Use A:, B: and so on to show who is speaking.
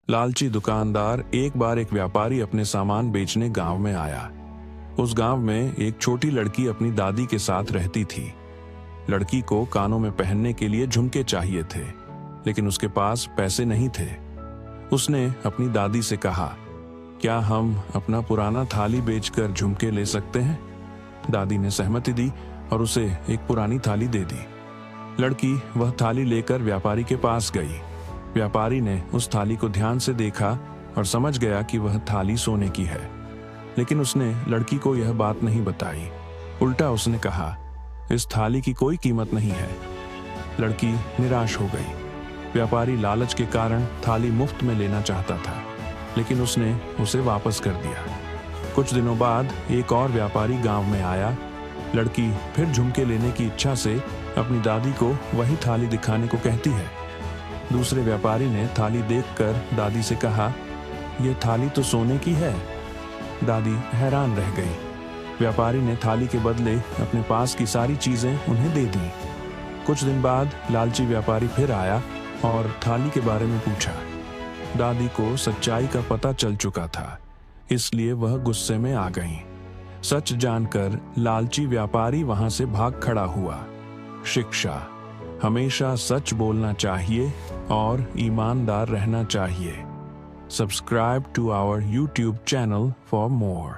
A: लालची दुकानदार एक बार एक व्यापारी अपने सामान बेचने गांव में आया। उस गांव में एक छोटी लड़की अपनी दादी के साथ रहती थी। लड़की को कानों में पहनने के लिए झुमके चाहिए थे, लेकिन उसके पास पैसे नहीं थे। उसने अपनी दादी से कहा, क्या हम अपना पुराना थाली बेचकर झुमके ले सकते हैं? दादी ने सहमति दी और उसे एक पुरानी थाली दे दी। लड़की वह थाली लेकर व्यापारी के पास गई। व्यापारी ने उस थाली को ध्यान से देखा और समझ गया कि वह थाली सोने की है, लेकिन उसने लड़की को यह बात नहीं बताई। उल्टा उसने कहा, इस थाली की कोई कीमत नहीं है। लड़की निराश हो गई। व्यापारी लालच के कारण थाली मुफ्त में लेना चाहता था, लेकिन उसने उसे वापस कर दिया। कुछ दिनों बाद एक और व्यापारी गांव में आया। लड़की फिर झुमके लेने की इच्छा से अपनी दादी को वही थाली दिखाने को कहती है। दूसरे व्यापारी ने थाली देखकर दादी से कहा, यह थाली तो सोने की है। दादी हैरान रह गई। व्यापारी ने थाली के बदले अपने पास की सारी चीजें उन्हें दे दी। कुछ दिन बाद लालची व्यापारी फिर आया और थाली के बारे में पूछा। दादी को सच्चाई का पता चल चुका था, इसलिए वह गुस्से में आ गई। सच जानकर लालची व्यापारी वहां से भाग खड़ा हुआ। शिक्षा: हमेशा सच बोलना चाहिए और ईमानदार रहना चाहिए। Subscribe to our YouTube channel for more.